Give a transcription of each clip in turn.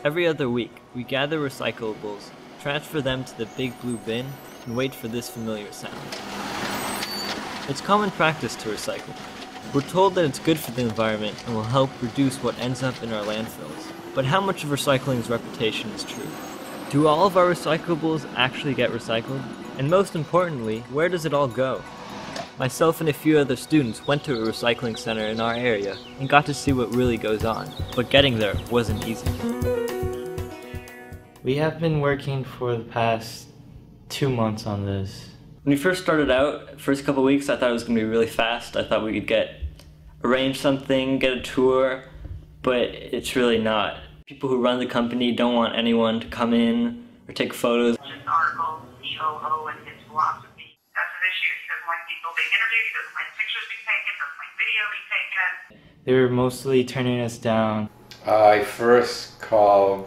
Every other week, we gather recyclables, transfer them to the big blue bin, and wait for this familiar sound. It's common practice to recycle. We're told that it's good for the environment and will help reduce what ends up in our landfills. But how much of recycling's reputation is true? Do all of our recyclables actually get recycled? And most importantly, where does it all go? Myself and a few other students went to a recycling center in our area and got to see what really goes on, but getting there wasn't easy. We have been working for the past 2 months on this. When we first started out, first couple weeks, I thought it was going to be really fast. I thought we could arrange something, get a tour, but it's really not. People who run the company don't want anyone to come in or take photos. Just articles, COO and his philosophy. That's an issue. He doesn't like people being interviewed, he doesn't like pictures being taken, doesn't like video being taken. They were mostly turning us down. I first called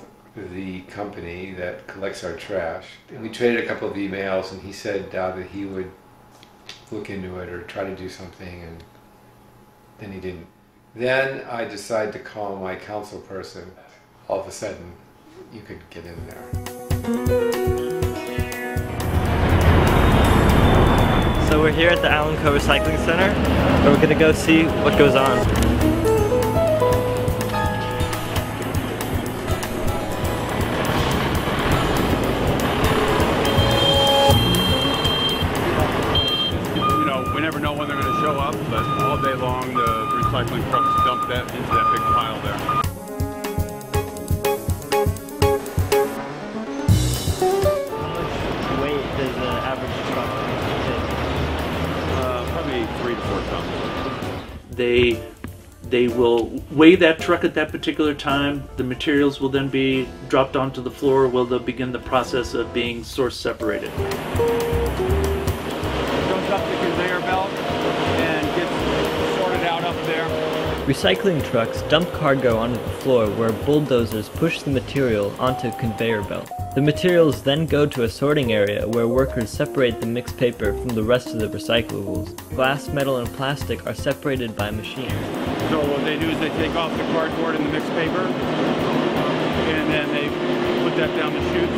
the company that collects our trash. We traded a couple of emails and he said that he would look into it or try to do something, and then he didn't. Then I decided to call my council person. All of a sudden, you could get in there. So we're here at the Allen Co. Recycling Center, and we're gonna go see what goes on. We never know when they're going to show up, but all day long the recycling trucks dump that into that big pile there. How much weight does an average truck take? Probably 3 to 4 tons. They will weigh that truck at that particular time. The materials will then be dropped onto the floor where they'll begin the process of being source separated. Up the conveyor belt and gets sorted out up there. Recycling trucks dump cargo onto the floor where bulldozers push the material onto a conveyor belt. The materials then go to a sorting area where workers separate the mixed paper from the rest of the recyclables. Glass, metal, and plastic are separated by machines. So what they do is they take off the cardboard and the mixed paper, and then they put that down the chutes,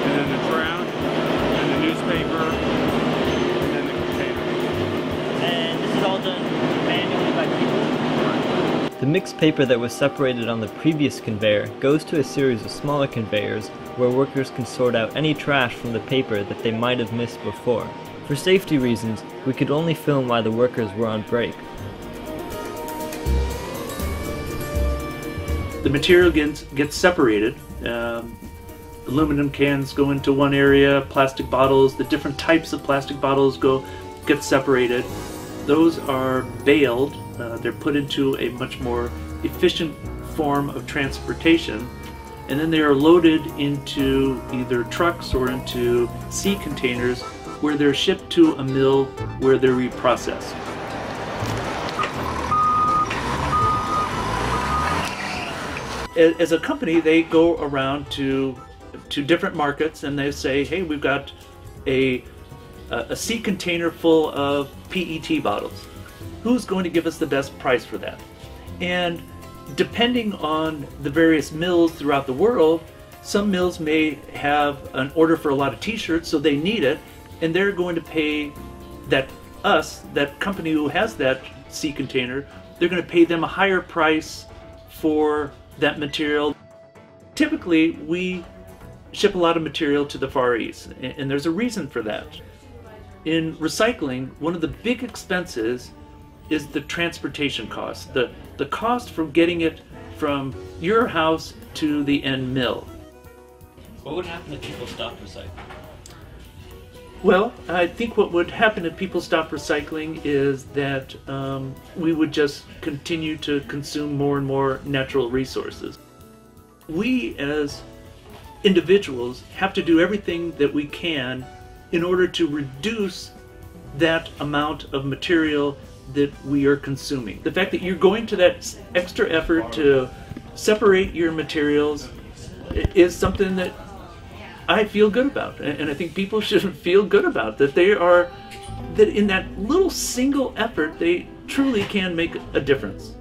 and then the trash, and the newspaper, all done manually by people. The mixed paper that was separated on the previous conveyor goes to a series of smaller conveyors where workers can sort out any trash from the paper that they might have missed before. For safety reasons, we could only film while the workers were on break. The material gets separated. Aluminum cans go into one area, plastic bottles, the different types of plastic bottles get separated. Those are baled, they're put into a much more efficient form of transportation, and then they are loaded into either trucks or into sea containers where they're shipped to a mill where they're reprocessed. As a company, they go around to different markets and they say, hey, we've got a sea container full of PET bottles. Who's going to give us the best price for that? And depending on the various mills throughout the world, some mills may have an order for a lot of t-shirts, so they need it, and they're going to pay that company who has that sea container, they're going to pay them a higher price for that material. Typically, we ship a lot of material to the Far East, and there's a reason for that. In recycling, one of the big expenses is the transportation cost, the cost from getting it from your house to the end mill. What would happen if people stopped recycling? Well, I think what would happen if people stopped recycling is that we would just continue to consume more and more natural resources. We as individuals have to do everything that we can in order to reduce that amount of material that we are consuming. The fact that you're going to that extra effort to separate your materials is something that I feel good about, and I think people should feel good about that. That in that little single effort, they truly can make a difference.